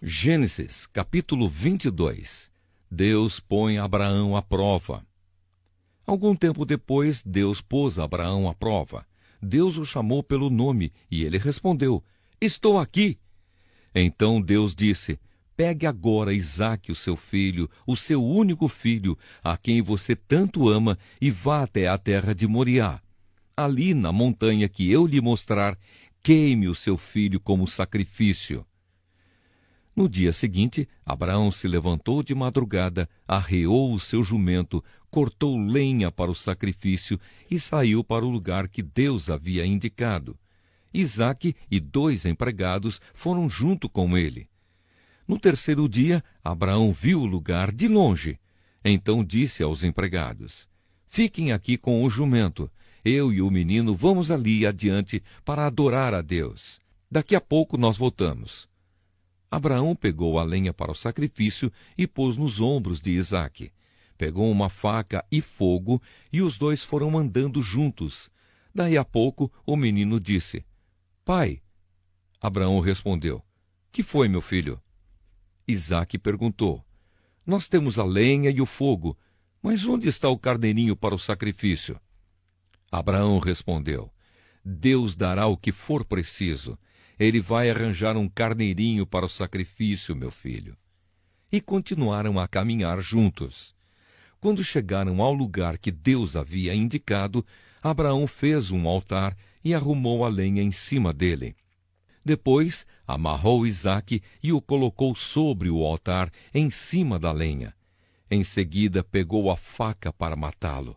Gênesis, capítulo 22. Deus põe Abraão à prova. Algum tempo depois, Deus pôs Abraão à prova. Deus o chamou pelo nome, e ele respondeu: "Estou aqui." Então Deus disse: "Pegue agora Isaque, o seu filho, o seu único filho, a quem você tanto ama, e vá até a terra de Moriá. Ali, na montanha que eu lhe mostrar, queime o seu filho como sacrifício." No dia seguinte, Abraão se levantou de madrugada, arreou o seu jumento, cortou lenha para o sacrifício e saiu para o lugar que Deus havia indicado. Isaque e 2 empregados foram junto com ele. No terceiro dia, Abraão viu o lugar de longe. Então disse aos empregados: "Fiquem aqui com o jumento. Eu e o menino vamos ali adiante para adorar a Deus. Daqui a pouco nós voltamos." Abraão pegou a lenha para o sacrifício e pôs nos ombros de Isaque. Pegou uma faca e fogo, e os 2 foram andando juntos. Daí a pouco, o menino disse: "Pai." Abraão respondeu: "Que foi, meu filho?" Isaque perguntou: "Nós temos a lenha e o fogo, mas onde está o carneirinho para o sacrifício?" Abraão respondeu: "Deus dará o que for preciso. Ele vai arranjar um carneirinho para o sacrifício, meu filho." E continuaram a caminhar juntos. Quando chegaram ao lugar que Deus havia indicado, Abraão fez um altar e arrumou a lenha em cima dele. Depois amarrou Isaque e o colocou sobre o altar, em cima da lenha. Em seguida pegou a faca para matá-lo.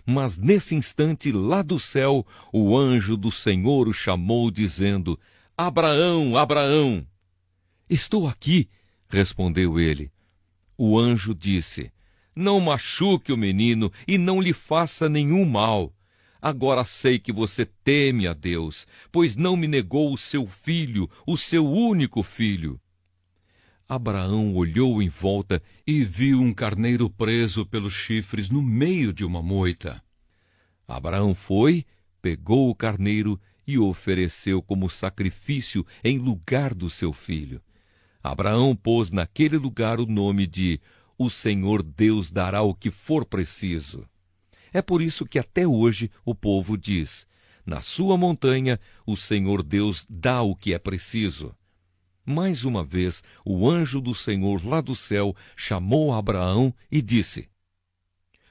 Mas nesse instante, lá do céu, o anjo do Senhor o chamou, dizendo: "Abraão, Abraão." "Estou aqui", respondeu ele. O anjo disse: "Não machuque o menino e não lhe faça nenhum mal. Agora sei que você teme a Deus, pois não me negou o seu filho, o seu único filho." Abraão olhou em volta e viu um carneiro preso pelos chifres no meio de uma moita. Abraão foi, pegou o carneiro e o ofereceu como sacrifício em lugar do seu filho. Abraão pôs naquele lugar o nome de "O Senhor Deus dará o que for preciso." É por isso que até hoje o povo diz: "Na sua montanha, o Senhor Deus dá o que é preciso." Mais uma vez, o anjo do Senhor lá do céu chamou Abraão e disse: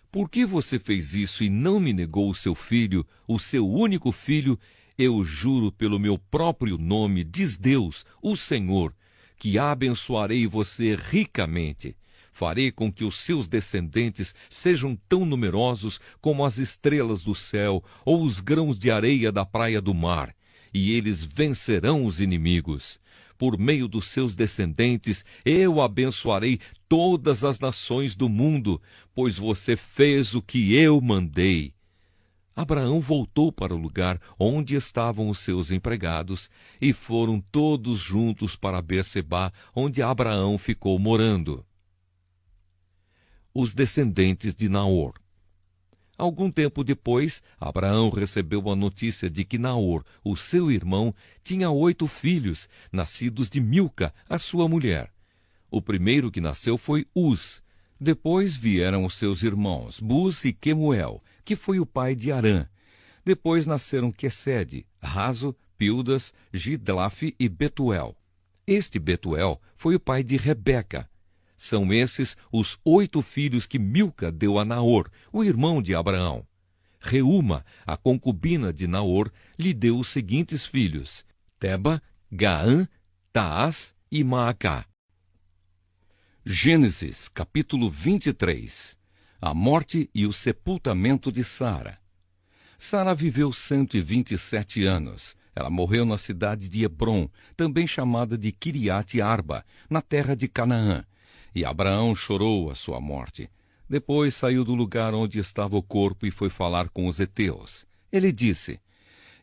"Por que você fez isso e não me negou o seu filho, o seu único filho? Eu juro pelo meu próprio nome, diz Deus, o Senhor, que abençoarei você ricamente. Farei com que os seus descendentes sejam tão numerosos como as estrelas do céu ou os grãos de areia da praia do mar, e eles vencerão os inimigos. Por meio dos seus descendentes, eu abençoarei todas as nações do mundo, pois você fez o que eu mandei." Abraão voltou para o lugar onde estavam os seus empregados e foram todos juntos para Berseba, onde Abraão ficou morando. Os descendentes de Naor. Algum tempo depois, Abraão recebeu a notícia de que Naor, o seu irmão, tinha 8 filhos, nascidos de Milca, a sua mulher. O primeiro que nasceu foi Uz. Depois vieram os seus irmãos, Buz e Quemuel, que foi o pai de Arã. Depois nasceram Quesede, Razo, Pildas, Gidlaf e Betuel. Este Betuel foi o pai de Rebeca. São esses os 8 filhos que Milca deu a Naor, o irmão de Abraão. Reúma, a concubina de Naor, lhe deu os seguintes filhos: Teba, Gaã, Taás e Maacá. Gênesis, capítulo 23. A morte e o sepultamento de Sara. Sara viveu 127 anos. Ela morreu na cidade de Hebrom, também chamada de Quiriate Arba, na terra de Canaã. E Abraão chorou a sua morte. Depois saiu do lugar onde estava o corpo e foi falar com os heteus. Ele disse: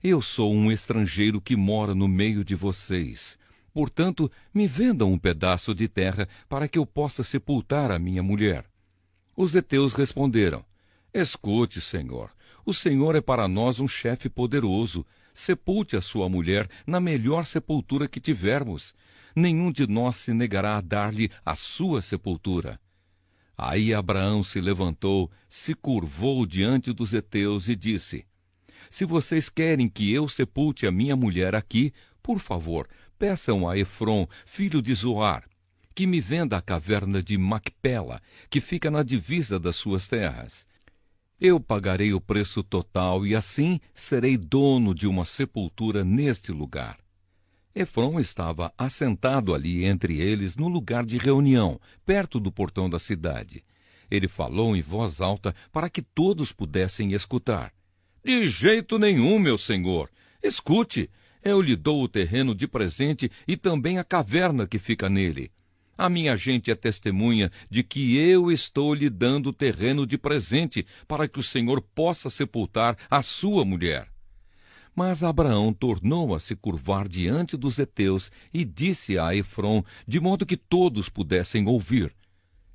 "Eu sou um estrangeiro que mora no meio de vocês. Portanto, me vendam um pedaço de terra para que eu possa sepultar a minha mulher." Os heteus responderam: "Escute, Senhor, o Senhor é para nós um chefe poderoso. sepulte a sua mulher na melhor sepultura que tivermos. Nenhum de nós se negará a dar-lhe a sua sepultura. Aí Abraão se levantou, se curvou diante dos heteus e disse: Se vocês querem que eu sepulte a minha mulher aqui, por favor, peçam a Efrom, filho de Zoar, que me venda a caverna de Macpela, que fica na divisa das suas terras. Eu pagarei o preço total e assim serei dono de uma sepultura neste lugar. Efrom estava assentado ali entre eles no lugar de reunião, perto do portão da cidade. Ele falou em voz alta para que todos pudessem escutar. De jeito nenhum, meu senhor. Escute, eu lhe dou o terreno de presente e também a caverna que fica nele. A minha gente é testemunha de que eu estou lhe dando o terreno de presente para que o senhor possa sepultar a sua mulher. Mas Abraão tornou a se curvar diante dos heteus e disse a Efrom, de modo que todos pudessem ouvir: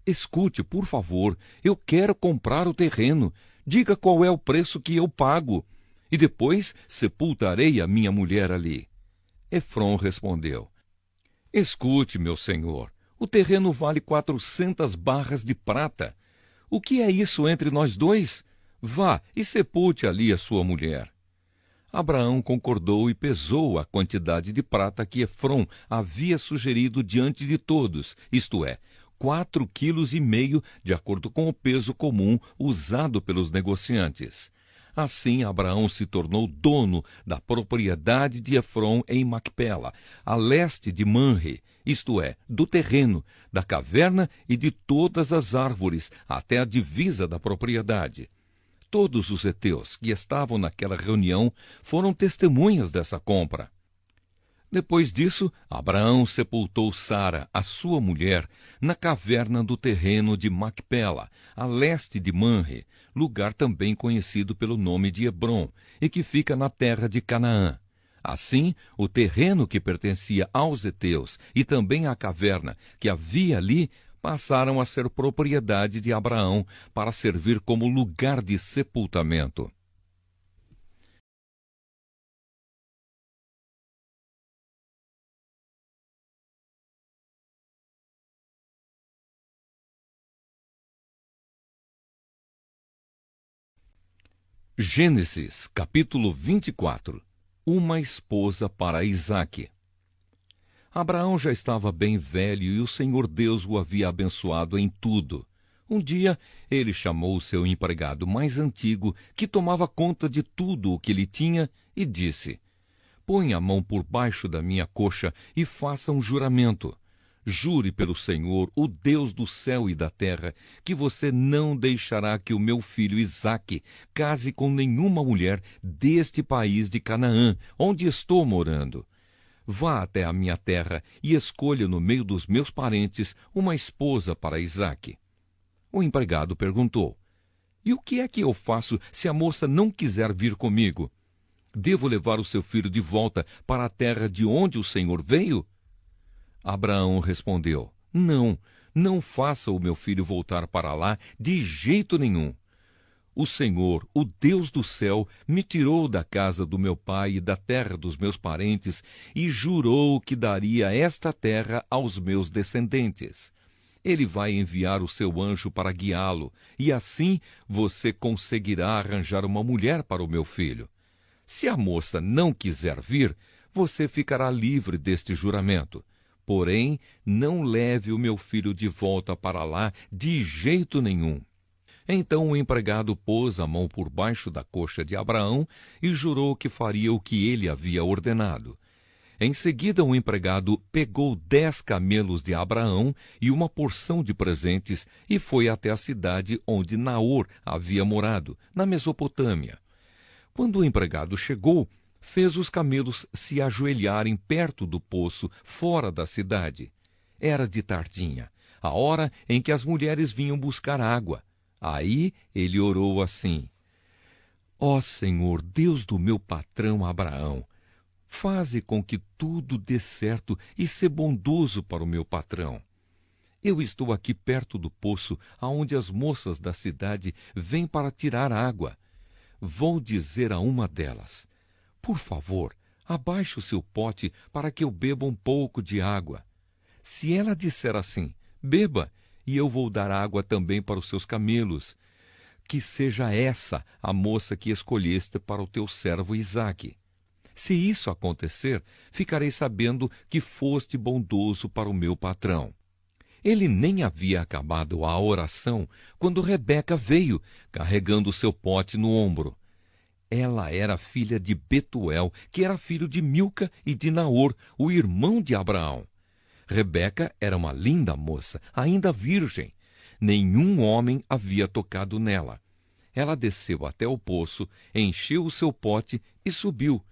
Escute, por favor, eu quero comprar o terreno. Diga qual é o preço que eu pago, e depois sepultarei a minha mulher ali. Efrom respondeu: Escute, meu senhor, o terreno vale 400 barras de prata. O que é isso entre nós dois? Vá e sepulte ali a sua mulher. Abraão concordou e pesou a quantidade de prata que Efrom havia sugerido diante de todos, isto é, 4,5 quilos, de acordo com o peso comum usado pelos negociantes. Assim, Abraão se tornou dono da propriedade de Efrom em Macpela, a leste de Manre, isto é, do terreno, da caverna e de todas as árvores, até a divisa da propriedade. Todos os heteus que estavam naquela reunião foram testemunhas dessa compra. Depois disso, Abraão sepultou Sara, a sua mulher, na caverna do terreno de Macpela, a leste de Manre, lugar também conhecido pelo nome de Hebrom, e que fica na terra de Canaã. Assim, o terreno que pertencia aos heteus e também a caverna que havia ali passaram a ser propriedade de Abraão para servir como lugar de sepultamento. Gênesis, capítulo 24. Uma esposa para Isaque. Abraão já estava bem velho e o Senhor Deus o havia abençoado em tudo. Um dia, ele chamou o seu empregado mais antigo, que tomava conta de tudo o que ele tinha, e disse: Põe a mão por baixo da minha coxa e faça um juramento. Jure pelo Senhor, o Deus do céu e da terra, que você não deixará que o meu filho Isaque case com nenhuma mulher deste país de Canaã, onde estou morando. Vá até a minha terra e escolha no meio dos meus parentes uma esposa para Isaque. O empregado perguntou: E o que é que eu faço se a moça não quiser vir comigo? Devo levar o seu filho de volta para a terra de onde o Senhor veio? Abraão respondeu: Não, não faça o meu filho voltar para lá de jeito nenhum. O Senhor, o Deus do céu, me tirou da casa do meu pai e da terra dos meus parentes e jurou que daria esta terra aos meus descendentes. Ele vai enviar o seu anjo para guiá-lo, e assim você conseguirá arranjar uma mulher para o meu filho. Se a moça não quiser vir, você ficará livre deste juramento. Porém, não leve o meu filho de volta para lá de jeito nenhum. Então o empregado pôs a mão por baixo da coxa de Abraão e jurou que faria o que ele havia ordenado. Em seguida, o empregado pegou 10 camelos de Abraão e uma porção de presentes e foi até a cidade onde Naor havia morado, na Mesopotâmia. Quando o empregado chegou, fez os camelos se ajoelharem perto do poço, fora da cidade. Era de tardinha, a hora em que as mulheres vinham buscar água. Aí ele orou assim: Ó Senhor, Deus do meu patrão Abraão, faze com que tudo dê certo e sê bondoso para o meu patrão. Eu estou aqui perto do poço, aonde as moças da cidade vêm para tirar água. Vou dizer a uma delas: Por favor, abaixe o seu pote para que eu beba um pouco de água. Se ela disser assim, beba, e eu vou dar água também para os seus camelos, que seja essa a moça que escolheste para o teu servo Isaque. Se isso acontecer, ficarei sabendo que foste bondoso para o meu patrão. Ele nem havia acabado a oração quando Rebeca veio, carregando o seu pote no ombro. Ela era filha de Betuel, que era filho de Milca e de Naor, o irmão de Abraão. Rebeca era uma linda moça, ainda virgem. Nenhum homem havia tocado nela. Ela desceu até o poço, encheu o seu pote e subiu.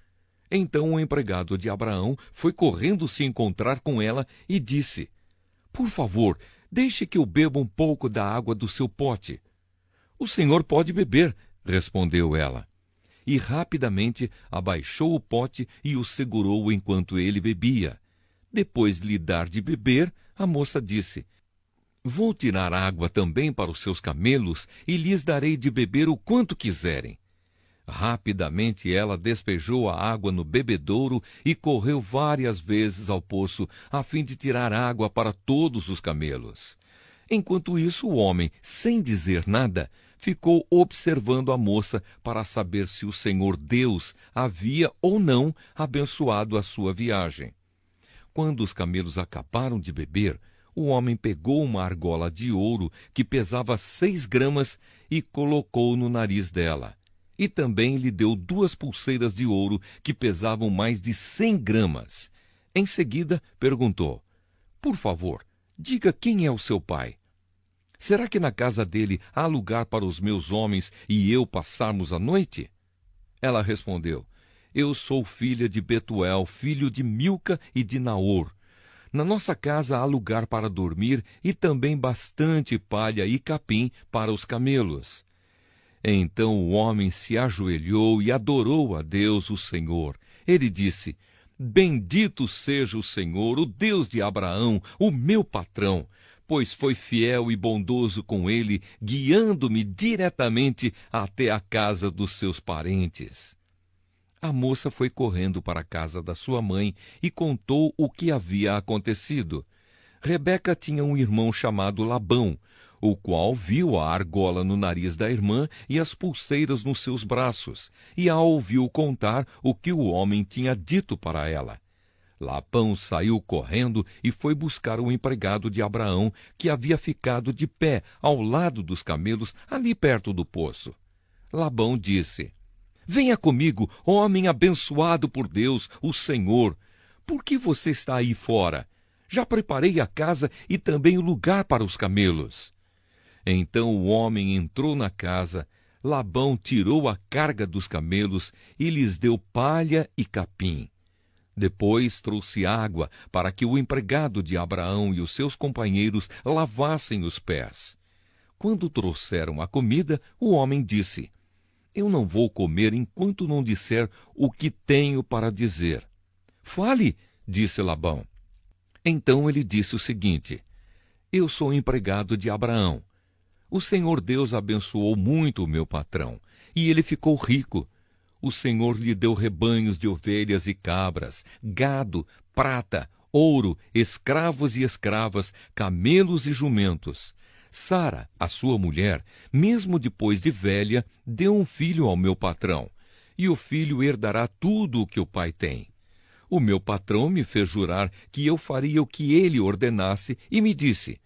Então o empregado de Abraão foi correndo se encontrar com ela e disse: Por favor, deixe que eu beba um pouco da água do seu pote. O senhor pode beber, respondeu ela. E rapidamente abaixou o pote e o segurou enquanto ele bebia. Depois de lhe dar de beber, a moça disse: Vou tirar água também para os seus camelos e lhes darei de beber o quanto quiserem. Rapidamente ela despejou a água no bebedouro e correu várias vezes ao poço, a fim de tirar água para todos os camelos. Enquanto isso, o homem, sem dizer nada, ficou observando a moça para saber se o Senhor Deus havia ou não abençoado a sua viagem. Quando os camelos acabaram de beber, o homem pegou uma argola de ouro que pesava 6 gramas e colocou no nariz dela. E também lhe deu 2 pulseiras de ouro que pesavam mais de 100 gramas. Em seguida, perguntou: Por favor, diga quem é o seu pai. Será que na casa dele há lugar para os meus homens e eu passarmos a noite? Ela respondeu: Eu sou filha de Betuel, filho de Milca e de Naor. Na nossa casa há lugar para dormir e também bastante palha e capim para os camelos. Então o homem se ajoelhou e adorou a Deus, o Senhor. Ele disse: Bendito seja o Senhor, o Deus de Abraão, o meu patrão, pois foi fiel e bondoso com ele, guiando-me diretamente até a casa dos seus parentes. A moça foi correndo para a casa da sua mãe e contou o que havia acontecido. Rebeca tinha um irmão chamado Labão, o qual viu a argola no nariz da irmã e as pulseiras nos seus braços, e a ouviu contar o que o homem tinha dito para ela. Labão saiu correndo e foi buscar o empregado de Abraão, que havia ficado de pé ao lado dos camelos, ali perto do poço. Labão disse: Venha comigo, homem abençoado por Deus, o Senhor. Por que você está aí fora? Já preparei a casa e também o lugar para os camelos. Então o homem entrou na casa, Labão tirou a carga dos camelos e lhes deu palha e capim. Depois trouxe água para que o empregado de Abraão e os seus companheiros lavassem os pés. Quando trouxeram a comida, o homem disse: Eu não vou comer enquanto não disser o que tenho para dizer. Fale, disse Labão. Então ele disse o seguinte: Eu sou empregado de Abraão. O Senhor Deus abençoou muito o meu patrão, e ele ficou rico. O Senhor lhe deu rebanhos de ovelhas e cabras, gado, prata, ouro, escravos e escravas, camelos e jumentos. Sara, a sua mulher, mesmo depois de velha, deu um filho ao meu patrão, e o filho herdará tudo o que o pai tem. O meu patrão me fez jurar que eu faria o que ele ordenasse e me disse: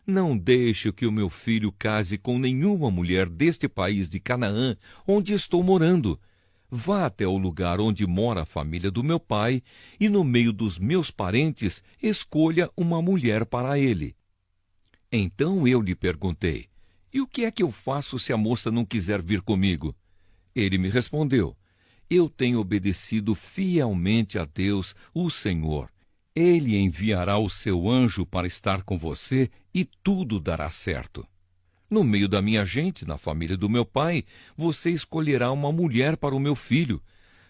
Não deixe que o meu filho case com nenhuma mulher deste país de Canaã, onde estou morando. Vá até o lugar onde mora a família do meu pai, e no meio dos meus parentes escolha uma mulher para ele. Então eu lhe perguntei: E o que é que eu faço se a moça não quiser vir comigo? Ele me respondeu: Eu tenho obedecido fielmente a Deus, o Senhor. Ele enviará o seu anjo para estar com você e tudo dará certo. No meio da minha gente, na família do meu pai, você escolherá uma mulher para o meu filho.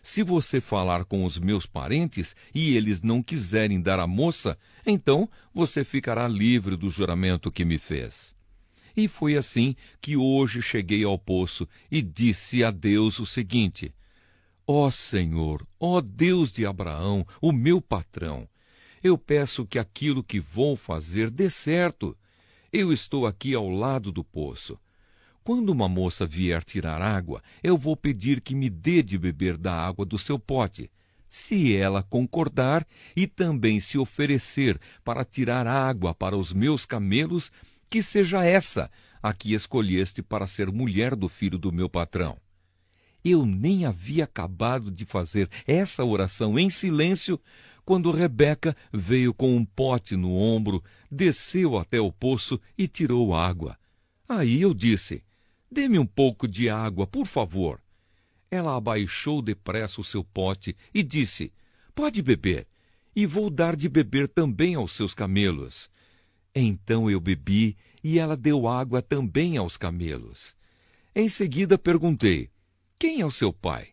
Se você falar com os meus parentes e eles não quiserem dar a moça, então você ficará livre do juramento que me fez. E foi assim que hoje cheguei ao poço e disse a Deus o seguinte: Ó Senhor, ó Deus de Abraão, o meu patrão, eu peço que aquilo que vou fazer dê certo. Eu estou aqui ao lado do poço. Quando uma moça vier tirar água, eu vou pedir que me dê de beber da água do seu pote. Se ela concordar e também se oferecer para tirar água para os meus camelos, que seja essa a que escolheste para ser mulher do filho do meu patrão. Eu nem havia acabado de fazer essa oração em silêncio, quando Rebeca veio com um pote no ombro, desceu até o poço e tirou água. Aí eu disse: dê-me um pouco de água, por favor. Ela abaixou depressa o seu pote e disse: pode beber, e vou dar de beber também aos seus camelos. Então eu bebi, e ela deu água também aos camelos. Em seguida perguntei: quem é o seu pai?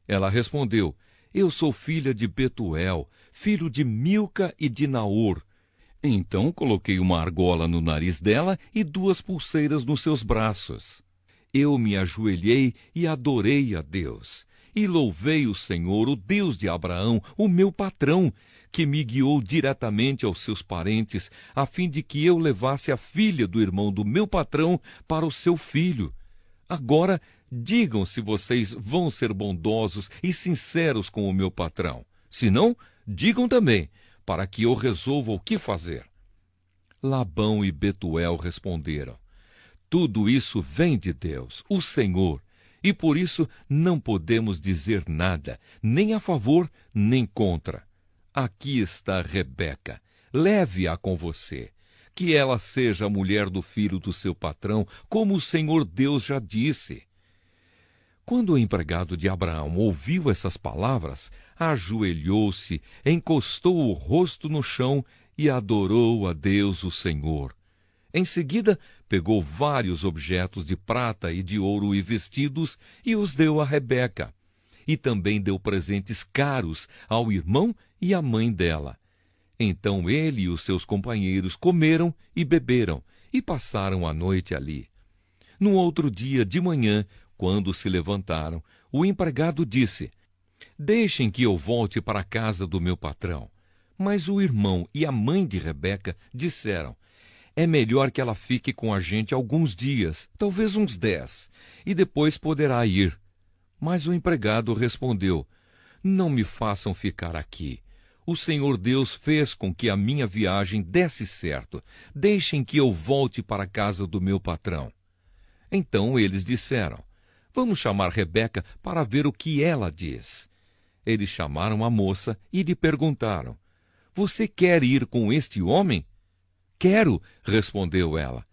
Ela respondeu: eu sou filha de Betuel, filho de Milca e de Naor. Então coloquei uma argola no nariz dela e 2 pulseiras nos seus braços. Eu me ajoelhei e adorei a Deus, e louvei o Senhor, o Deus de Abraão, o meu patrão, que me guiou diretamente aos seus parentes, a fim de que eu levasse a filha do irmão do meu patrão para o seu filho. Agora, digam se vocês vão ser bondosos e sinceros com o meu patrão. Se não, digam também, para que eu resolva o que fazer. Labão e Betuel responderam: tudo isso vem de Deus, o Senhor, e por isso não podemos dizer nada, nem a favor, nem contra. Aqui está Rebeca, leve-a com você, que ela seja a mulher do filho do seu patrão, como o Senhor Deus já disse. Quando o empregado de Abraão ouviu essas palavras, ajoelhou-se, encostou o rosto no chão e adorou a Deus o Senhor. Em seguida, pegou vários objetos de prata e de ouro e vestidos e os deu a Rebeca. E também deu presentes caros ao irmão e à mãe dela. Então ele e os seus companheiros comeram e beberam e passaram a noite ali. No outro dia de manhã, quando se levantaram, o empregado disse: deixem que eu volte para a casa do meu patrão. Mas o irmão e a mãe de Rebeca disseram: é melhor que ela fique com a gente alguns dias, talvez uns 10, e depois poderá ir. Mas o empregado respondeu: não me façam ficar aqui. O Senhor Deus fez com que a minha viagem desse certo. Deixem que eu volte para a casa do meu patrão. Então eles disseram: vamos chamar Rebeca para ver o que ela diz. Eles chamaram a moça e lhe perguntaram: você quer ir com este homem? Quero, respondeu ela.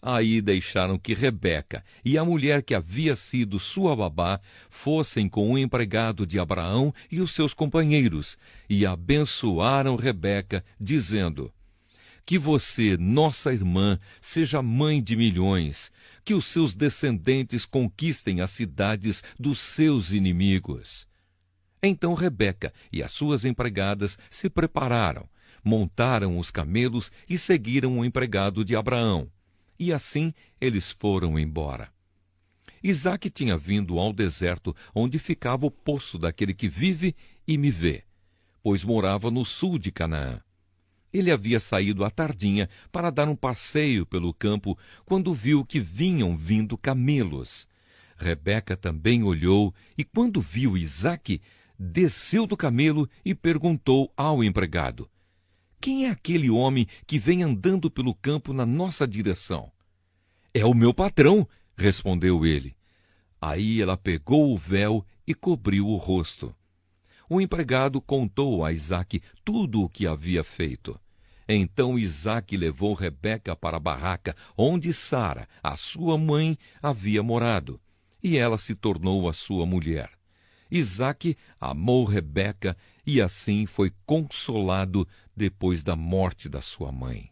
Aí deixaram que Rebeca e a mulher que havia sido sua babá fossem com o empregado de Abraão e os seus companheiros, e abençoaram Rebeca, dizendo: que você, nossa irmã, seja mãe de milhões, que os seus descendentes conquistem as cidades dos seus inimigos. Então Rebeca e as suas empregadas se prepararam, montaram os camelos e seguiram o empregado de Abraão. E assim eles foram embora. Isaque tinha vindo ao deserto, onde ficava o poço daquele que vive e me vê, pois morava no sul de Canaã. Ele havia saído à tardinha para dar um passeio pelo campo, quando viu que vinham vindo camelos. Rebeca também olhou, e quando viu Isaque, desceu do camelo e perguntou ao empregado: quem é aquele homem que vem andando pelo campo na nossa direção? É o meu patrão, respondeu ele. Aí ela pegou o véu e cobriu o rosto. O empregado contou a Isaque tudo o que havia feito. Então Isaque levou Rebeca para a barraca onde Sara, a sua mãe, havia morado, e ela se tornou a sua mulher. Isaque amou Rebeca e assim foi consolado depois da morte da sua mãe.